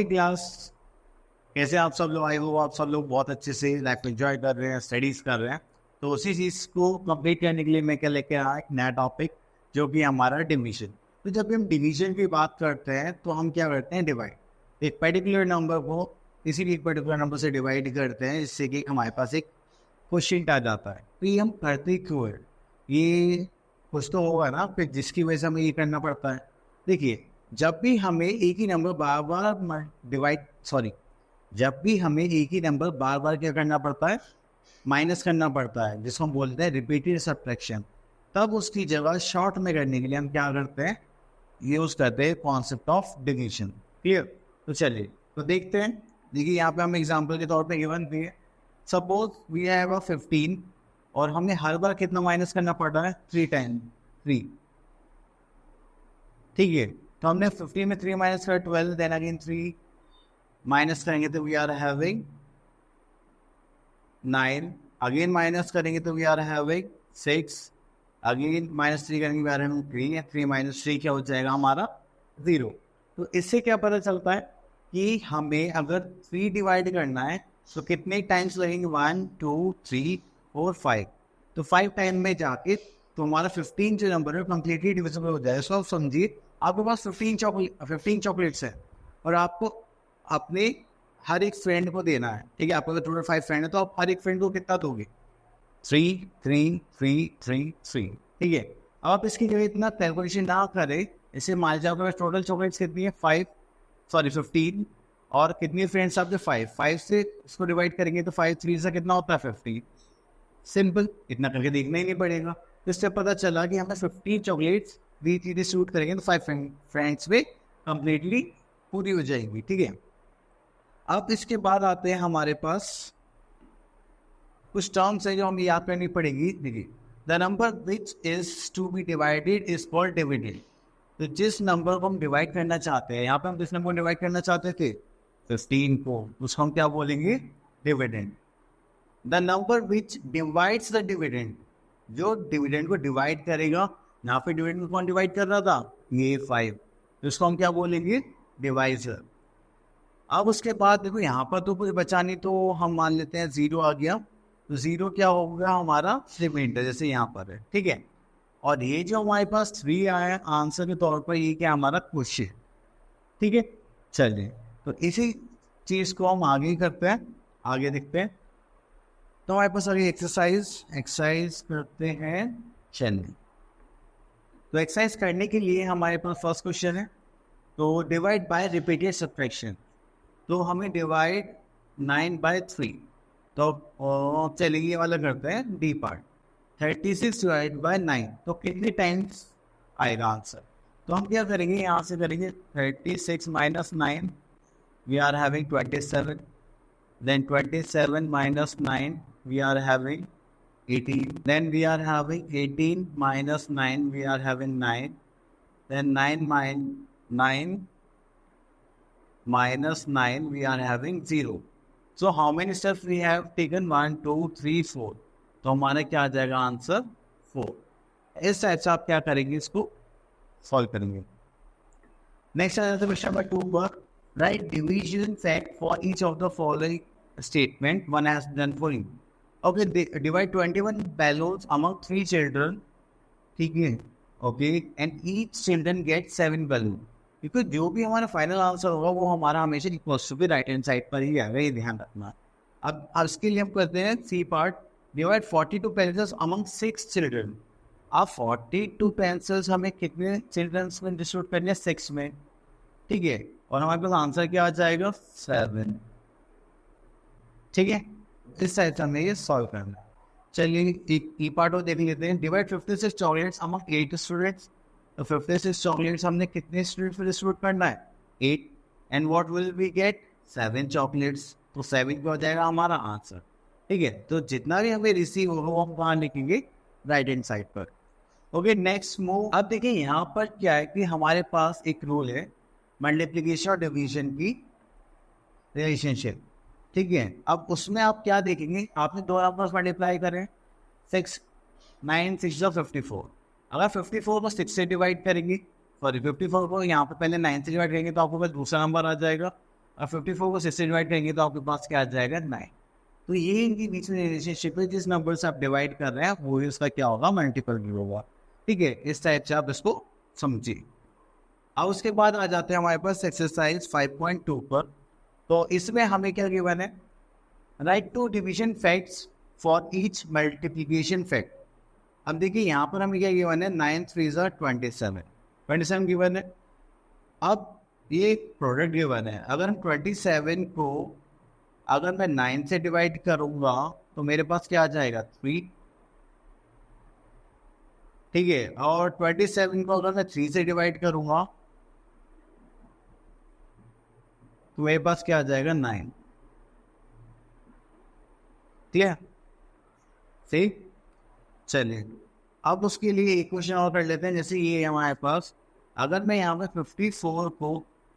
हे class, कैसे आप सब लोग? आई हो आप सब लोग बहुत अच्छे से लाइफ एंजॉय कर रहे हैं, स्टडीज कर रहे हैं। तो उसी चीज़ को कंप्लीट करने के लिए मैं क्या लेके आया, एक नया टॉपिक जो कि हमारा डिवीजन। तो जब भी हम डिवीजन की बात करते हैं तो हम क्या करते हैं, डिवाइड। एक पर्टिकुलर नंबर को किसी भी एक पर्टिकुलर नंबर से डिवाइड करते हैं, जिससे कि हमारे पास एक क्वेश्चन आ जाता है। तो ये हम करते क्यों है, ये कुछ तो होगा ना फिर जिसकी वजह से हमें ये करना पड़ता है। देखिए, जब भी हमें एक ही नंबर बार बार डिवाइड जब भी हमें एक ही नंबर बार बार क्या करना पड़ता है, माइनस करना पड़ता है, जिसको हम बोलते हैं रिपीटेड सब्ट्रैक्शन, तब उसकी जगह शॉर्ट में करने के लिए हम क्या करते हैं, यूज करते हैं कॉन्सेप्ट ऑफ डिवीजन। क्लियर? तो चलिए तो देखते हैं। देखिए यहाँ पे हम एग्जांपल के तौर पे गिवन दिए, सपोज वी हैव अ 15 और हमें हर बार कितना माइनस करना पड़ रहा है, 3 टाइम 3। ठीक है, तो हमने 15 में 3 माइनस कर 12, देन अगेन 3 माइनस करेंगे तो we are having 9, again minus करेंगे तो we are having 6, again minus 3 करेंगे वी आर हैविंग 3, 3 माइनस 3 क्या हो जाएगा हमारा 0। तो इससे क्या पता चलता है कि हमें अगर 3 डिवाइड करना है तो कितने टाइम्स लगेंगे, 1 2 3 4 5। तो 5 टाइम में जाके तो हमारा 15 जो नंबर है कम्प्लीटली डिविजिबल हो जाएगा। सो आप समझिए, आपके पास 15 चॉकलेट्स है और आपको अपने हर एक फ्रेंड को देना है। ठीक है, आपको टोटल 5 फ्रेंड है तो आप हर एक फ्रेंड को कितना दोगे, 3 3 3 3 3। ठीक है, अब आप इसकी जगह इतना कैलकुलेशन ना करें, इसे मान लीजिए आपके पास टोटल चॉकलेट्स कितनी है, 15, और कितनी फ्रेंड्स आपके 5 से इसको डिवाइड करेंगे तो 5 3 से कितना होता है 15। सिंपल, इतना करके देखना ही नहीं पड़ेगा। तो इससे पता चला कि हमें 15 चॉकलेट्स डिस्ट्रीब्यूट करेंगे तो 5 फ्रेंड्स पे कंप्लीटली पूरी हो जाएगी। ठीक है, अब इसके बाद आते हैं हमारे पास कुछ टर्म्स हैं जो हमें याद करनी पड़ेगी। देखिए, the number which is to be divided is called dividend. तो जिस नंबर को हम डिवाइड करना चाहते हैं, यहाँ पे हम जिस नंबर को डिवाइड करना चाहते थे 15 को, उसको हम क्या बोलेंगे, dividend. The number which divides the dividend, जो डिविडेंड को डिवाइड करेगा, यहाँ पे डिविडेंड को कौन डिवाइड कर रहा था, ये 5, तो इसको हम क्या बोलेंगे, डिवाइजर। अब उसके बाद देखो यहाँ पर तो कोई बचा नहीं, तो हम मान लेते हैं 0 आ गया, तो 0 क्या होगा हमारा रिमाइंडर, जैसे यहाँ पर है। ठीक है, और ये जो हमारे पास 3 आया आंसर के तौर पर, ये क्या हमारा क्वेश्चन। ठीक है, चलिए तो इसी चीज़ को हम आगे करते हैं, आगे देखते हैं। तो हमारे पास अभी एक्सरसाइज करते हैं। चलिए, तो एक्सरसाइज करने के लिए हमारे पास फर्स्ट क्वेश्चन है, तो डिवाइड बाय रिपीटेड सब्ट्रैक्शन। तो हमें डिवाइड 9 बाय 3, तो चलिए ये वाला करते हैं डी पार्ट। 36 डिवाइड बाय 9, तो कितने टाइम्स आएगा आंसर। तो हम क्या करेंगे, यहाँ से करेंगे 36 minus 9, we are having 27, then 27 minus 9 we are having 18, then we are having 18 minus 9 we are having 9, then 9 minus 9 we are having 0. So how many steps we have taken, 1 2 3 4, तो हमारा क्या आ जाएगा आंसर 4। इस टाइप से आप क्या करेंगे, इसको सॉल्व करेंगे। नेक्स्ट आ जाता है क्वेश्चन नंबर 2 पर, right division fact for each of the following statement one has done for you. Okay, divide 21 balloons among 3 children। ठीक है, okay, and each children gate 7 balloons। क्योंकि जो भी हमारा फाइनल आंसर होगा वो हमारा हमेशा equals to be right hand side पर ही आएगा, ये ध्यान रखना। अब इसके लिए हम करते हैं C part, divide 42 pencils among 6 children। अब 42 pencils हमें कितने चिल्ड्रंस में डिस्ट्रीब्यूट करने हैं, 6 में। ठीक है, और हमारे पास आंसर क्या आ जाएगा, 7। ठीक है, इस टाइप से हमें ये सॉल्व करना है। चलिए एक ई पार्ट और देख लेते हैं, डिवाइड 56 चॉकलेट्स अमंग 8 स्टूडेंट्स। तो 56 चॉकलेट्स हमने कितने स्टूडेंट्स में डिस्ट्रीब्यूट करना है, 8, and what will we get, 7 chocolates. तो 7 पे हो जाएगा हमारा आंसर। ठीक है, तो जितना भी हमें रिसीव होगा वो हम कहाँ लिखेंगे, राइट हैंड साइड पर। Okay, next move. अब देखिए यहाँ पर क्या है कि हमारे पास एक रूल है मल्टीप्लिकेशन और डिवीजन की रिलेशनशिप। ठीक है, अब उसमें आप क्या देखेंगे, आपने 2 नंबर्स मल्टीप्लाई करें, 6 9 6 54। अगर 54 को 6 से डिवाइड करेंगे, सॉरी 54 को यहाँ पे पहले 9 से डिवाइड करेंगे तो आपको बस दूसरा नंबर आ जाएगा। और 54 को 6 से डिवाइड करेंगे तो आपके पास क्या आ जाएगा 9। तो ये इनके बीच में रिलेशनशिप है, जिस नंबर से आप डिवाइड कर रहे हैं वो ही उसका क्या होगा, मल्टीपल भी होगा। ठीक है, इस टाइप से आप इसको समझिए। अब उसके बाद आ जाते हैं हमारे पास एक्सरसाइज 5.2 पर। तो इसमें हमें क्या गिवन है, write to division facts for each multiplication fact. अब देखिए यहाँ पर हमें क्या गिवन है, 9 3 27 गिवन है। अब ये प्रोडक्ट गिवन है, अगर हम 27 को अगर मैं 9 से डिवाइड करूंगा तो मेरे पास क्या आ जाएगा 3। ठीक है, और 27 को अगर मैं 3 से डिवाइड करूंगा तो मेरे पास क्या आ जाएगा 9। क्लियर, ठीक। चलिए अब उसके लिए एक क्वेश्चन और कर लेते हैं। जैसे ये हमारे पास, अगर मैं यहाँ पे 54 को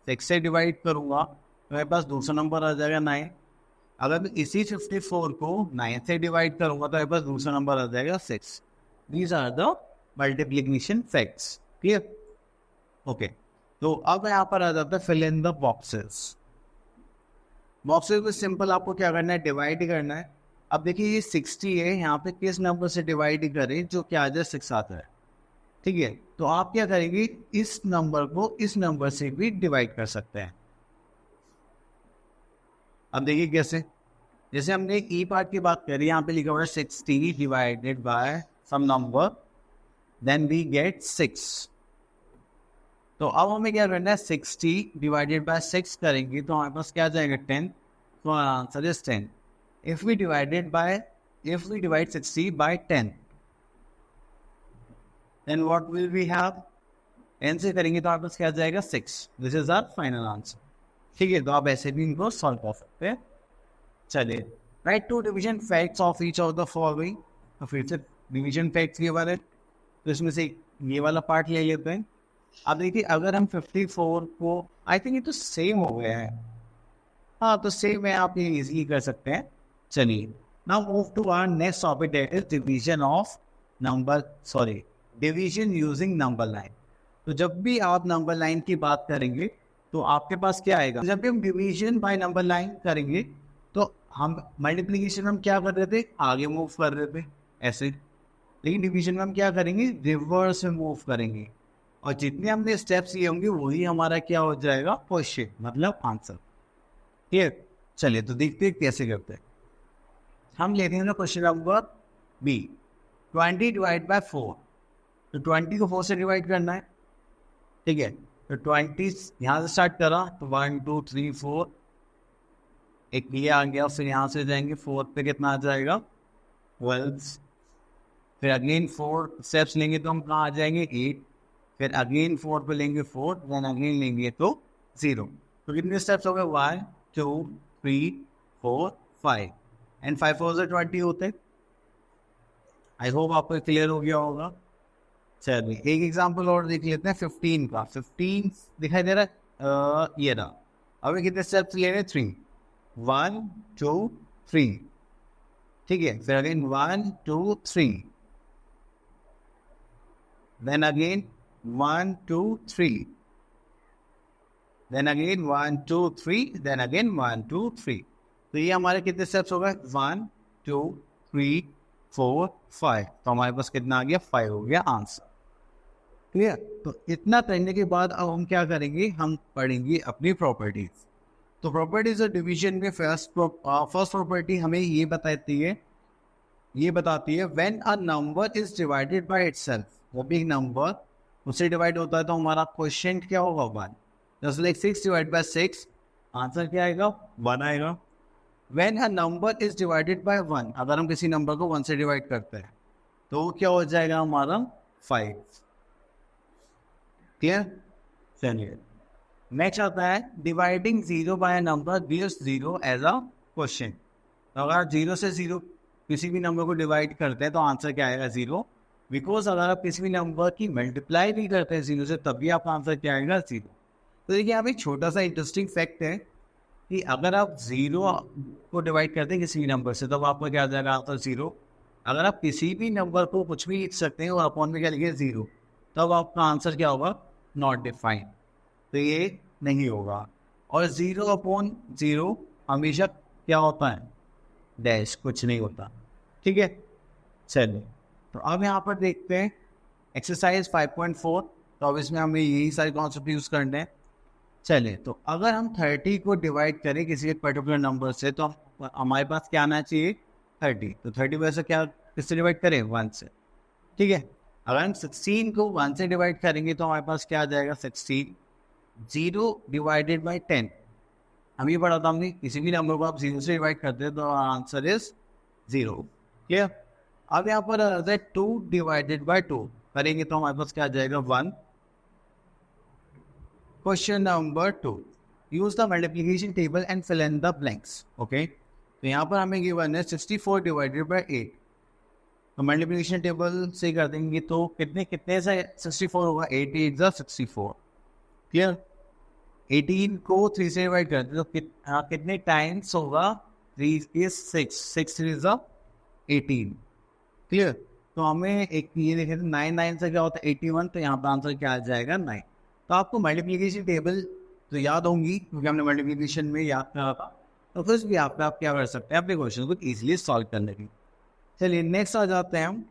6 से डिवाइड करूंगा तो मेरे पास दूसरा नंबर आ जाएगा 9। अगर मैं इसी 54 को 9 से डिवाइड करूंगा तो मेरे पास दूसरा नंबर आ जाएगा 6। These are the multiplication facts. Clear, okay. तो अब यहाँ पर आ जाता है fill in the boxes. Boxes में सिंपल आपको क्या करना है, डिवाइड करना है। अब देखिए ये 60 है, यहाँ पे किस नंबर से डिवाइड करें जो क्या आ जाए 6 आता है। ठीक है, तो आप क्या करेंगे, इस नंबर को इस नंबर से भी डिवाइड कर सकते हैं। अब देखिए कैसे, जैसे हमने ई पार्ट की बात करी, यहाँ पे लिखा हुआ है 60 divided by some number then we get 6। तो अब हमें क्या करना है, 60 डिवाइडेड बाय 6 करेंगे तो हमारे पास क्या आ जाएगा 10। तो answer is 10। if we divide 60 by 10 then what will we have, n से करेंगे तो हमारे पास क्या आ जाएगा 6। This is our final answer. ठीक है, तो आप ऐसे भी इनको सॉल्व कर सकते हैं। चलिए, write to division facts of each of the following. तो फिर से डिवीजन फैक्ट्स के बारे, तो इसमें से ये वाला पार्ट ले लेते हैं। अब देखिए अगर हम 54 को, आई थिंक ये तो सेम हो गया है, हाँ तो सेम है, आप ये इजीली कर सकते हैं। चलिए, now move to our next topic, that is division of number, sorry division using number line. तो जब भी आप नंबर लाइन की बात करेंगे तो आपके पास क्या आएगा, जब भी हम डिवीजन बाय नंबर लाइन करेंगे तो हम मल्टीप्लिकेशन में हम क्या कर रहे थे, आगे मूव कर रहे थे ऐसे, लेकिन डिवीजन में हम क्या करेंगे, रिवर्स में मूव करेंगे। और जितने हमने स्टेप्स लिए होंगे वही हमारा क्या हो जाएगा, क्वेश्चन मतलब आंसर। ठीक, चलिए तो देखते हैं कैसे करते हैं। हम लेते हैं question number B, 20 divide by 4। तो 20 को 4 से डिवाइड करना है। ठीक है, तो 20 यहाँ से स्टार्ट करा तो 1 2 3 4, एक ये आ गया, फिर यहाँ से जाएंगे 4 पे कितना आ जाएगा 12, फिर अगेन 4 स्टेप्स लेंगे तो हम कहाँ आ जाएंगे 8, फिर अगेन 4 पे लेंगे 4, देन अगेन लेंगे तो 0। तो कितने स्टेप्स हो गए, 1 2 3 4 5 एंड 5 4 से 20 होते। आई होप आपको क्लियर हो गया होगा। चलिए एक एग्जांपल और देख लेते हैं 15 का। 15 दिखाई दे रहा है, ये रहा। अब कितने स्टेप्स ले रहे हैं, 3, 1 2 3। ठीक है, फिर again 1 2 3, then again 1 2 3, then again 1 2 3, then again 1 2 3। तो ये हमारे कितने स्टेप्स हो गए, 1 2 3 4 5। तो हमारे पास कितना आ गया, 5 हो गया आंसर। क्लियर, तो इतना करने के बाद अब हम क्या करेंगे, हम पढ़ेंगे अपनी प्रॉपर्टीज। तो प्रॉपर्टीज ऑफ डिवीजन में फर्स्ट प्रॉपर्टी हमें ये बताती है when a number is divided by itself. वो भी एक नंबर उससे डिवाइड होता है तो हमारा क्वेश्चन क्या होगा, 1। जैसे लाइक 6 डिवाइड बाय 6, आंसर क्या आएगा, 1 आएगा। When a number is divided by 1, अगर हम किसी नंबर को 1 से डिवाइड करते हैं तो वो क्या हो जाएगा हमारा 5। क्लियर, चलिए नेक्स्ट आता है dividing 0 by number gives 0 as a question. तो अगर 0 से 0 किसी भी नंबर को डिवाइड करते हैं तो आंसर क्या आएगा, 0। बिकॉज अगर आप किसी भी नंबर की मल्टीप्लाई भी करते हैं 0 से तभी आपका आंसर क्या आएगा, 0। तो देखिए यहाँ पे एक छोटा सा इंटरेस्टिंग फैक्ट है कि अगर आप 0 को डिवाइड करते हैं किसी भी नंबर से तब आपका क्या आ जाएगा आंसर, 0। अगर आप किसी भी नंबर को कुछ भी लिख सकते हैं और अपॉन में क्या लिखे 0, तब आपका आंसर क्या होगा, नॉट डिफाइंड। तो ये नहीं होगा। और 0/0 हमेशा क्या होता है, डैश, कुछ नहीं होता। ठीक है, चलिए तो अब यहाँ पर देखते हैं एक्सरसाइज 5.4। तो अब इसमें हमें यही सारे कॉन्सेप्ट यूज करने हैं। चलिए तो अगर हम 30 को डिवाइड करें किसी एक पर्टिकुलर नंबर से, तो हमारे पास क्या आना चाहिए, 30। तो 30 वैसे क्या किससे डिवाइड करें, 1 से। ठीक है, अगर हम 16 को 1 से डिवाइड करेंगे तो हमारे पास क्या आ जाएगा, 16। 0 डिवाइडेड बाई 10, हम ये पढ़ा था हमने, किसी भी नंबर को आप 0 से डिवाइड करते हैं तो आंसर इज 0। क्लियर। अब यहाँ पर 2 डिवाइडेड बाई 2 करेंगे तो हमारे पास क्या आ जाएगा, 1। Question number 2, use the multiplication table and fill in the blanks. Okay, तो यहाँ पर हमें गिवन है 64 डिवाइडेड बाई 8। तो मल्टीप्लिकेशन टेबल से कर देंगे तो कितने कितने से 64 होगा, 8 8 जा 64। क्लियर। 18 को 3 से डिवाइड करते तो कितने टाइम्स होगा, 3 इज 6, 6 3 जा 18। क्लियर। तो हमें एक ये देखें तो 9 9 से क्या होता है, 81। तो यहाँ पर आंसर क्या आ जाएगा, 9। तो आपको मल्टीप्लिकेशन टेबल तो याद होंगी क्योंकि हमने मल्टीप्लिकेशन में याद करा था। तो फिर भी आप क्या कर सकते हैं, अपने क्वेश्चन को इजीली सॉल्व करने की। चलिए नेक्स्ट आ जाते हैं हम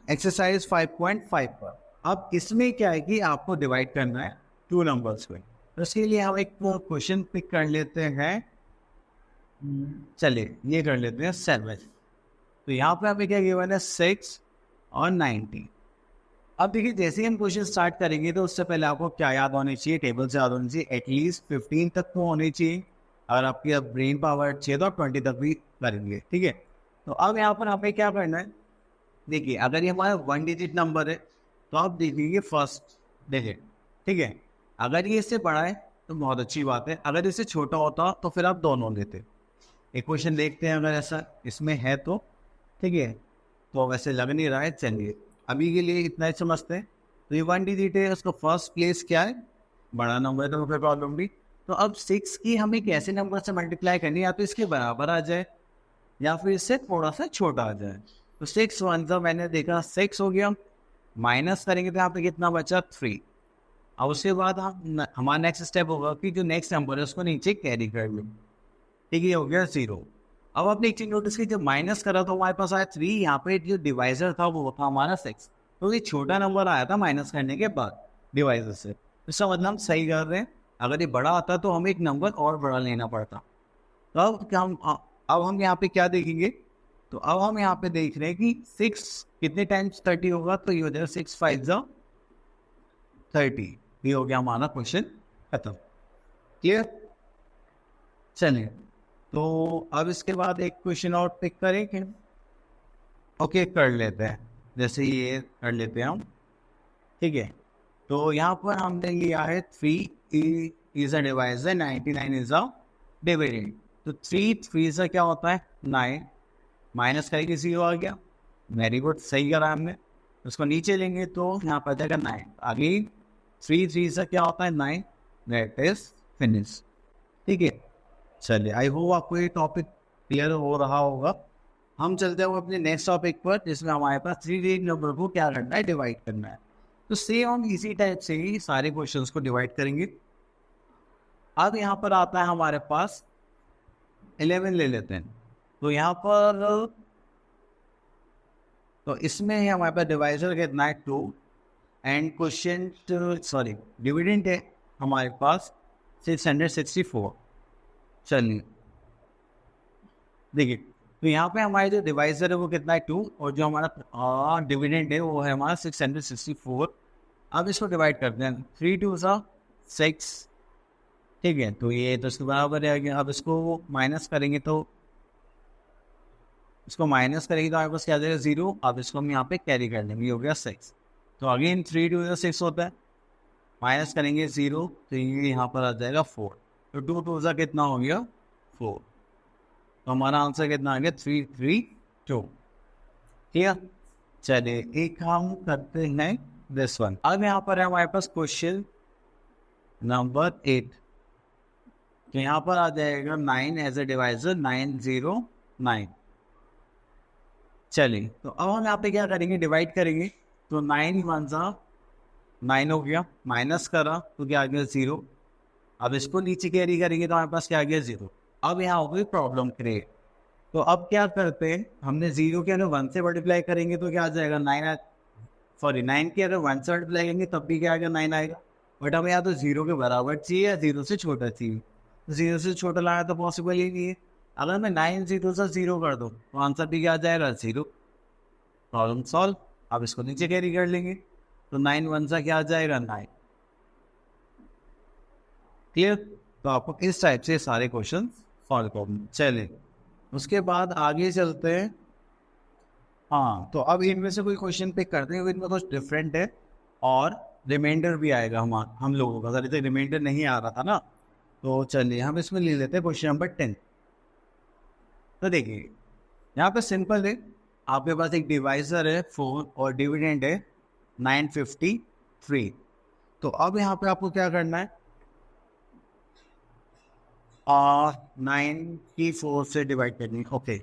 एक्सरसाइज 5.5 पर। अब इसमें क्या है कि आपको डिवाइड करना है 2 नंबर्स में। तो इसके लिए हम एक क्वेश्चन पिक कर लेते हैं। चलिए ये कर लेते हैं 7। तो यहाँ पे हमें क्या गिवन है, 6 और 90। अब देखिए जैसे ही हम क्वेश्चन स्टार्ट करेंगे तो उससे पहले आपको क्या याद होनी चाहिए, टेबल से याद होनी चाहिए, एटलीस्ट 15 तक तो होनी चाहिए। अगर आपकी अब ब्रेन पावर अच्छी है तो आप 20 तक भी करेंगे। ठीक है, तो अब यहाँ पर हमें क्या करना है, देखिए अगर ये हमारा 1 डिजिट नंबर है तो आप देखिए फर्स्ट डिजिट। ठीक है, अगर ये इससे बड़ा है तो बहुत अच्छी बात है, अगर इससे छोटा होता तो फिर आप दोनों लेते। एक क्वेश्चन देखते हैं अगर ऐसा इसमें है तो। ठीक है, तो वैसे लग नहीं रहा है, चलिए अभी के लिए इतना ही समझते हैं। तो ये 1 डिजिट है, उसका फर्स्ट प्लेस क्या है, बड़ा नंबर है तो फिर प्रॉब्लम भी। तो अब 6 की हमें एक ऐसे नंबर से मल्टीप्लाई करनी है, या तो इसके बराबर आ जाए या फिर इससे थोड़ा सा छोटा आ जाए। तो 6 1 का मैंने देखा 6 हो गया, माइनस करेंगे तो यहाँ पे कितना बचा, 3। अब उसके बाद हम हमारा नेक्स्ट स्टेप होगा कि जो नेक्स्ट नंबर है उसको नीचे कैरी कर लो। ठीक है, हो गया 0। अब आपने एक चीज नोटिस की, जब माइनस करा तो हमारे पास आया 3, यहाँ पे जो डिवाइजर था वो था हमारा 6। तो ये छोटा नंबर आया था माइनस करने के बाद डिवाइजर से। इसका मतलब हम सही कर रहे हैं, अगर ये बड़ा आता तो हमें एक नंबर और बड़ा लेना पड़ता। तो अब हम यहाँ पे क्या देखेंगे, तो अब हम यहाँ पे देख रहे हैं कि 6 कितने टाइम्स 30 होगा, तो ये हो जाएगा 6 5 जा 30। ये हो गया हमारा क्वेश्चन खत्म। क्लियर। चलिए तो अब इसके बाद एक क्वेश्चन और पिक करें कि ओके कर लेते हैं, जैसे ये कर लेते हैं हम। ठीक है, तो यहाँ पर हमने लिया है 3 is a divisor, 99 is a dividend. तो 3 से क्या होता है, 9, माइनस करेंगे 0 आ गया। वेरी गुड, सही करा हमने। उसको नीचे लेंगे तो यहाँ पर जाएगा 9। आगे 3 से क्या होता है, 9, दैट इज फिनिश। ठीक है, चलिए आई होप आपको ये टॉपिक क्लियर हो रहा होगा। हम चलते हैं अपने नेक्स्ट टॉपिक पर, जिसमें हमारे पास 3 डिजिट नंबर को क्या करना है, डिवाइड करना है। तो सेम हम इसी टाइप से ही सारे क्वेश्चंस को डिवाइड करेंगे। अब यहाँ पर आता है हमारे पास 11 ले लेते हैं। तो यहाँ पर तो इसमें है हमारे पास डिवाइजर कितना है, 2, एंड क्वेश्चन सॉरी डिविडेंड है हमारे पास 664। चलिए देखिए, तो यहाँ पे हमारे जो डिवाइजर है वो कितना है, 2, और जो हमारा डिविडेंड है वो है हमारा 664। अब इसको डिवाइड करते हैं, 3 2 6। ठीक है, तो ये तो इसके बराबर है। अब इसको माइनस करेंगे तो हमारे पास क्या आ जाएगा, 0। अब इसको हम यहाँ पे कैरी कर लेंगे, ये हो गया 6। तो अगेन 3 2 6 होता है, माइनस करेंगे 0 तो ये यहाँ पर आ जाएगा 4। तो 2 2 कितना हो गया, 4। तो हमारा आंसर कितना आ गया, 332। ठीक है, चलिए एक हम करते हैं दिस वन। अब यहाँ पर है हमारे पास क्वेश्चन नंबर 8। तो यहाँ पर आ जाएगा 9 एज ए डिवाइजर, 909। चलिए तो अब हम यहाँ पे क्या करेंगे, डिवाइड करेंगे। तो 9 1 जा 9 हो गया, माइनस करा तो क्या आ गया 0। अब इसको नीचे कैरी करेंगे तो हमारे पास क्या आ गया 0। अब यहाँ हो गई प्रॉब्लम क्रिएट। तो अब क्या करते हैं, हमने 0 के अगर 1 से मल्टीप्लाई करेंगे तो क्या आ जाएगा 9, सॉरी 9 के अगर 1 से मल्टीप्लाई करेंगे तब भी क्या आएगा 9 आएगा। बट हमें या तो 0 के बराबर चाहिए या 0 से छोटा चाहिए। 0 से छोटा लाना तो पॉसिबल ही नहीं है। अगर मैं 9 0 से 0 कर दूँ तो आंसर भी क्या आ जाएगा 0। Problem solve. अब इसको नीचे कैरी कर लेंगे तो 9 1 सा क्या आ जाएगा 9। क्लियर। तो आपको इस टाइप से सारे क्वेश्चन सॉल्व करने। चलिए उसके बाद आगे चलते हैं। हाँ तो अब इनमें से कोई क्वेश्चन पिक करते हैं, इनमें कुछ डिफरेंट है और रिमाइंडर भी आएगा हम लोगों का। अगर रिमाइंडर नहीं आ रहा था ना, तो चलिए हम इसमें ले लेते हैं क्वेश्चन नंबर 10। तो देखिए यहाँ पे सिंपल है, आपके पास एक डिवाइजर है 4 और डिविडेंड है 953। तो अब यहाँ पे आपको क्या करना है, 9 की 4 से डिवाइड करनी है। ओके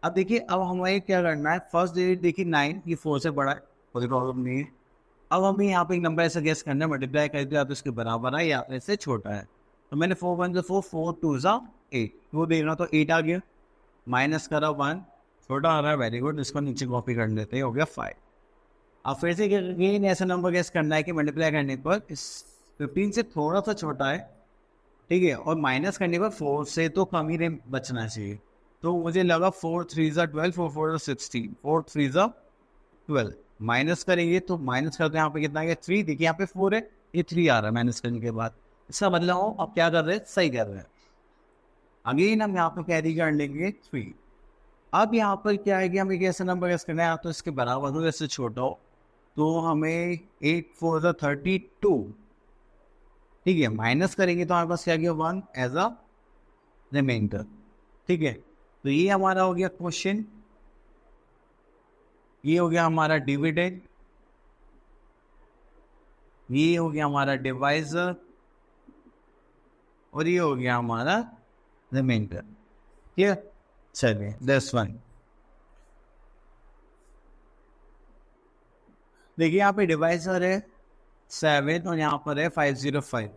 अब देखिए अब हमें क्या करना है, फर्स्ट डिजिट देखिए 9 की 4 से बड़ा है, कोई प्रॉब्लम नहीं है। अब हमें यहाँ पे एक नंबर ऐसा गेस करना है, मल्टीप्लाई कर दिया तो इसके बराबर है या इससे छोटा है। तो मैंने 4 1 4 4 2 8 वो देखना, तो 8 आ गया। माइनस करा 1, छोटा आ रहा है, वेरी गुड। इसको नीचे कॉपी कर लेते हैं, हो गया 5। अब फिर से अगेन ऐसा नंबर गेस करना है कि मल्टीप्लाई करने पर इस 15 से थोड़ा सा छोटा है, ठीक है, और माइनस करने पर 4 से तो कम ही बचना चाहिए। तो मुझे लगा 4 3 12, 4 4 16, 4 3 12। माइनस करेंगे तो माइनस करते हैं यहाँ पे कितना है 3। देखिए यहाँ पे 4 है, ये 3 आ रहा है माइनस करने के बाद। इसका मतलब हो अब क्या कर रहे हैं, सही कर रहे हैं। अगेन हम यहाँ पे कैरी कर लेंगे 3। अब यहाँ पर क्या है कि हमें एक ऐसा नंबर गेस करना है, तो इसके बराबर हो जैसे छोटा हो। तो हमें 8 4 32, ठीक है, माइनस करेंगे तो हमारे पास क्या गया 1 एज अ रिमाइंडर। ठीक है, तो ये हमारा हो गया क्वेश्चन, ये हो गया हमारा डिविडेंड, ये हो गया हमारा डिवाइजर, और ये हो गया हमारा रिमाइंडर। क्लियर। चलिए दिस वन देखिए, यहाँ पे डिवाइजर है 7 और यहाँ पर है 505।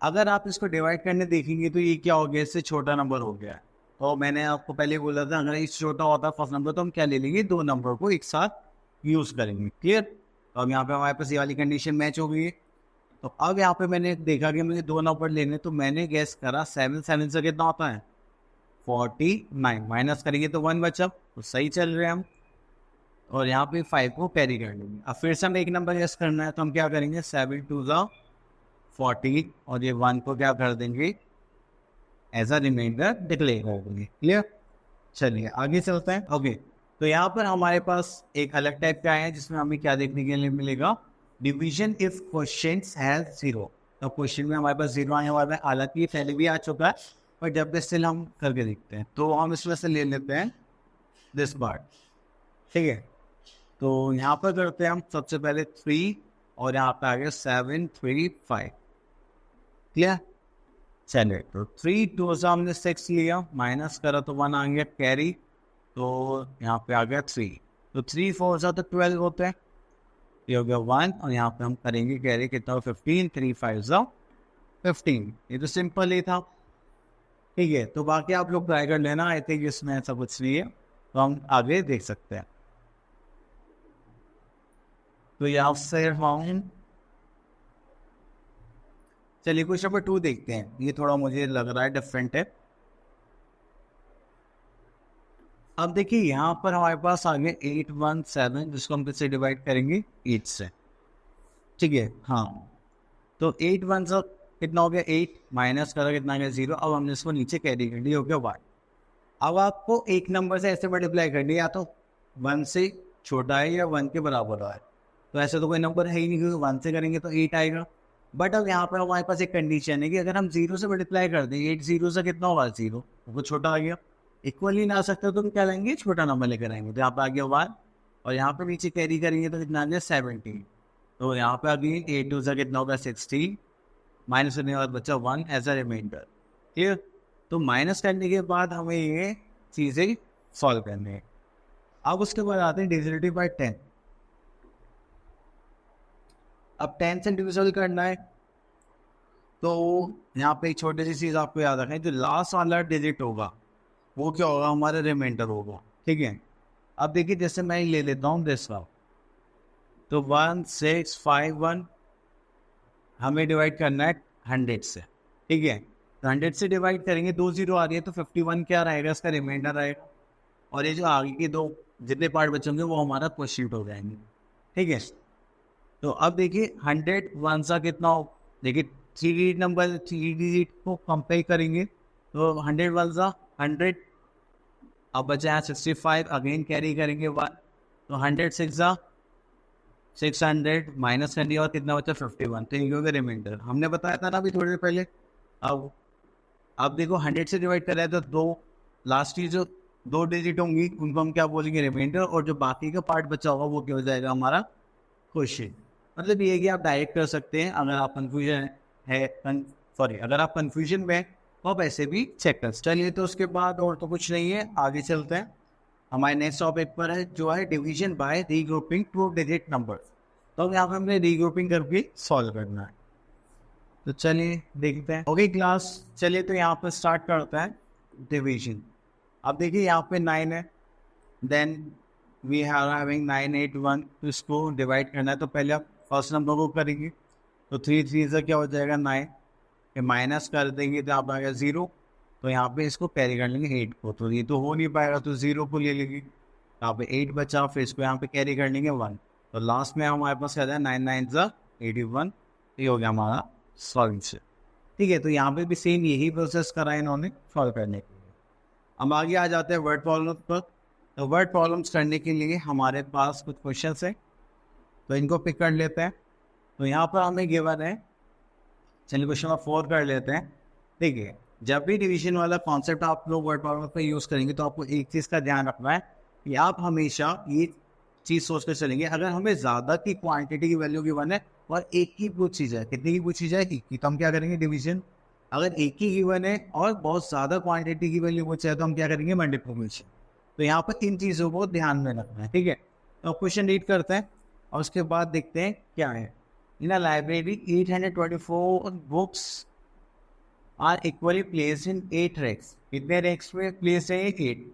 अगर आप इसको डिवाइड करने देखेंगे तो ये क्या हो गया, इससे छोटा नंबर हो गया। तो मैंने आपको पहले बोला था अगर इससे छोटा होता फर्स्ट नंबर तो हम क्या ले लेंगे, 2 नंबर को एक साथ यूज करेंगे। क्लियर। तो अब यहाँ पे हमारे पास ये वाली कंडीशन मैच हो गई है। तो अब यहाँ पे मैंने देखा कि मुझे 2 नंबर लेने, तो मैंने गैस करा 7 7 से कितना होता है 49, माइनस करेंगे तो 1 बचा, तो सही चल रहे हैं हम। और यहाँ पे 5 को कैरी कर लेंगे। अब फिर से हमें एक नंबर गेस करना है, तो हम क्या करेंगे 7 2 40, और ये 1 को क्या कर देंगे एज अ रिमाइंडर डिक्लेयर कर देंगे। क्लियर। चलिए आगे चलते हैं। ओके, तो यहाँ पर हमारे पास एक अलग टाइप का है जिसमें हमें क्या देखने के लिए मिलेगा, डिवीजन इफ क्वेश्चन हैज 0। तो क्वेश्चन में हमारे पास 0 आने वाला है, हालांकि पहले भी आ चुका है, पर जब भी स्टिल हम करके देखते हैं। तो हम इसमें से ले लेते हैं दिस पार्ट। ठीक है, तो यहाँ पर करते हैं हम सबसे पहले 3, और यहाँ पे आ गया 7 3 5। क्लियर। चलिए, तो 3 2 से हमने 6 लिया, माइनस करा तो 1 आ गया कैरी, तो यहाँ पे आ गया 3। तो 3 4 से तो 12 होते हैं, ये हो गया 1, और यहाँ पे हम करेंगे कैरी कितना 15, 3 5 15। ये तो सिंपल ही था। ठीक है, तो बाकी आप लोग ट्राई कर लेना, आई थिंक इसमें ऐसा कुछ नहीं है, तो हम आगे देख सकते हैं। तो यहाँ से हम चलिए क्वेश्चन नंबर 2 देखते हैं। ये थोड़ा मुझे लग रहा है डिफरेंट है। अब देखिए यहाँ पर हमारे पास आ गए 8 1 7, जिसको हम किससे डिवाइड करेंगे 8 से। ठीक है, हाँ, तो 8 1 से कितना हो गया 8, माइनस करा कितना गया 0। अब हमने इसको नीचे कैरी कर लिया, हो गया 1। अब आपको एक नंबर से ऐसे मल्टीप्लाई करनी है, या तो 1 से छोटा है या 1 के बराबर है। तो ऐसे तो कोई नंबर है ही नहीं, क्योंकि 1 से करेंगे तो 8 आएगा। बट अब यहाँ पर हमारे पास एक कंडीशन है कि अगर हम 0 से मल्टीप्लाई कर दें, 8 0 से कितना होगा 0, वो छोटा आ गया। इक्वली ना आ सकते तो हम क्या लेंगे, छोटा नंबर लेकर आएंगे। तो यहाँ पे आ गया 1, और यहाँ पे नीचे कैरी करेंगे तो कितना आ गया 17। तो यहाँ पे अगेन 8 2 से कितना होगा 16, माइनस करने के बाद बचा 1 एज अ रिमाइंडर। ठीक, तो माइनस करने के बाद हमें ये चीज़ें सॉल्व करनी है। अब उसके बाद आते हैं डिविजिबिलिटी बाय 10। अब 10 से डिविजिबल करना है, तो यहाँ पे एक छोटी सी चीज़ आपको याद रखना है, जो लास्ट वाला डिजिट होगा वो क्या होगा, हमारा रिमाइंडर होगा, ठीक है। अब देखिए जैसे मैं ले लेता हूँ दिस वाला, तो 1651 हमें डिवाइड करना है 100 से, ठीक है। तो 100 से डिवाइड करेंगे, 2 0 आ रही है, तो 51 क्या रहेगा, इसका रिमाइंडर रहेगा, और ये जो आगे के दो जितने पार्ट बचेंगे वो हमारा क्वेश्चन हो जाएंगे, ठीक है। तो अब देखिए 100 वन सा कितना हो, देखिए 3 नंबर 3 डिजिट को कंपेयर करेंगे, तो 100 वन सा 100, अब बचा है 65, अगेन कैरी करेंगे 1, तो 100 6 सा 600 माइनस कर दिया और कितना बचा 51, तो ये हो गया रिमाइंडर। हमने बताया था ना अभी थोड़ी देर पहले। अब देखो 100 से डिवाइड कर रहे हैं, तो दो लास्ट की जो 2 डिजिट होंगी उनको हम क्या बोलेंगे, रिमाइंडर, और जो बाकी का पार्ट बचा होगा वो क्या हो जाएगा, हमारा क्वेश्चन। मतलब ये कि आप डायरेक्ट कर सकते हैं, अगर आप कंफ्यूजन है, अगर आप कंफ्यूजन में तो आप ऐसे भी चेक कर। चलिए, तो उसके बाद और तो कुछ नहीं है, आगे चलते हैं। हमारे नेक्स्ट टॉपिक पर है जो है division bye regrouping 2 digit numbers. तो यहाँ पे हमने रीग्रुपिंग करके सॉल्व करना है, तो चलिए देखते हैं। ओके क्लास, चलिए तो यहाँ पर स्टार्ट करता है डिवीजन। अब देखिए यहाँ पे 9 है, देन वी आर हैविंग 981, तो इसको डिवाइड करना है, तो पहले आप फर्स्ट नंबर को करेंगे, तो 3 3 से क्या हो जाएगा 9, ये माइनस कर देंगे तो आप आ गया 0, तो यहाँ पे इसको कैरी कर लेंगे 8 को, तो ये तो हो नहीं पाएगा, तो 0 को ले लेंगे, यहाँ पे 8 बचा, फिर इसको यहाँ पे कैरी कर लेंगे 1, तो लास्ट में हमारे पास क्या है 9 9 81, ये हो गया हमारा सॉल्यूशन, ठीक है। तो यहाँ पे भी सेम यही प्रोसेस करा है इन्होंने सॉल्व करने के लिए। हम आगे आ जाते हैं वर्ड प्रॉब्लम पर। तो वर्ड प्रॉब्लम्स करने के लिए हमारे पास कुछ क्वेश्चन है, तो इनको पिक कर लेते हैं। तो यहाँ पर हमें गिवन है, चलिए क्वेश्चन नंबर 4 कर लेते हैं। देखिए, जब भी डिवीजन वाला कॉन्सेप्ट आप लोग वर्ड प्रॉब्लम पर यूज़ करेंगे, तो आपको एक चीज़ का ध्यान रखना है कि आप हमेशा ये चीज़ सोच कर चलेंगे, अगर हमें ज़्यादा की क्वांटिटी की वैल्यू गिवन है और एक ही पूछी जाए, कितनी की पूछी जाए, एक की, तो हम क्या करेंगे डिवीजन। अगर एक ही गिवन है और बहुत ज़्यादा क्वांटिटी की वैल्यू पूछी है, तो हम क्या करेंगे मल्टीप्लिकेशन। तो यहाँ पर इन चीज़ों को ध्यान में रखना है, ठीक है। तो क्वेश्चन रीड करते हैं और उसके बाद देखते हैं क्या है। In a library 824 books are equally placed in 8 racks. कितने रैक्स में प्लेस है, 8।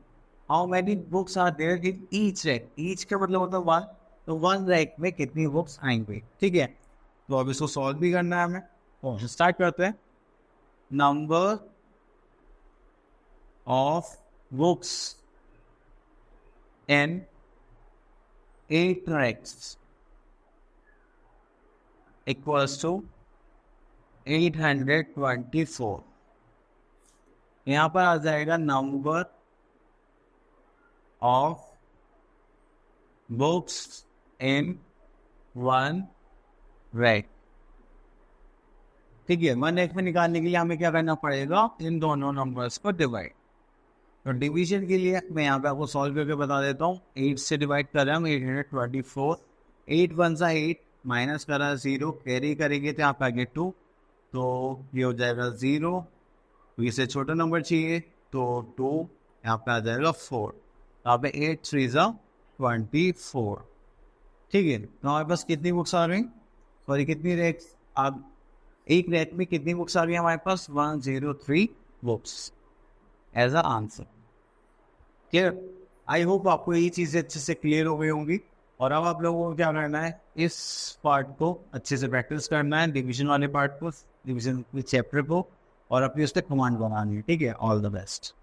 How many books are there in each rack. Each का मतलब होता है 1, तो 1 रैक में कितनी बुक्स आएंगे, ठीक है। तो अब इसको सॉल्व भी करना है हमें, तो स्टार्ट करते हैं। Number of books in 8 racks equals to 824। यहाँ पर आ जाएगा number of books in 1 rack, ठीक है। 1 रैक में निकालने के लिए हमें क्या करना पड़ेगा, इन दोनों नंबर्स को डिवाइड। तो डिवीजन के लिए मैं यहाँ पे आपको सॉल्व करके बता देता हूँ। 8 से डिवाइड कर रहे हैं हम 824, 8 1 सा 8, माइनस करा 0, कैरी करेंगे तो यहाँ पे आगे 2, तो ये हो जाएगा 0, तो इससे छोटा नंबर चाहिए, तो 2, यहाँ पे आ जाएगा 4, यहाँ पे 8 3 24, ठीक है। तो हमारे पास कितनी बुक्स आ रही, सॉरी कितनी रैक्स, अब एक रैक में कितनी बुक्स आ रही है हमारे पास, 103 books as a answer. Clear, I hope आपको ये चीज़ें अच्छे से क्लियर हो गई होंगी। और अब आप लोगों को क्या करना है, इस पार्ट को अच्छे से प्रैक्टिस करना है, डिवीजन वाले पार्ट को, डिवीजन चैप्टर को, और अपनी उस पर कमांड बनानी है, ठीक है। All the best.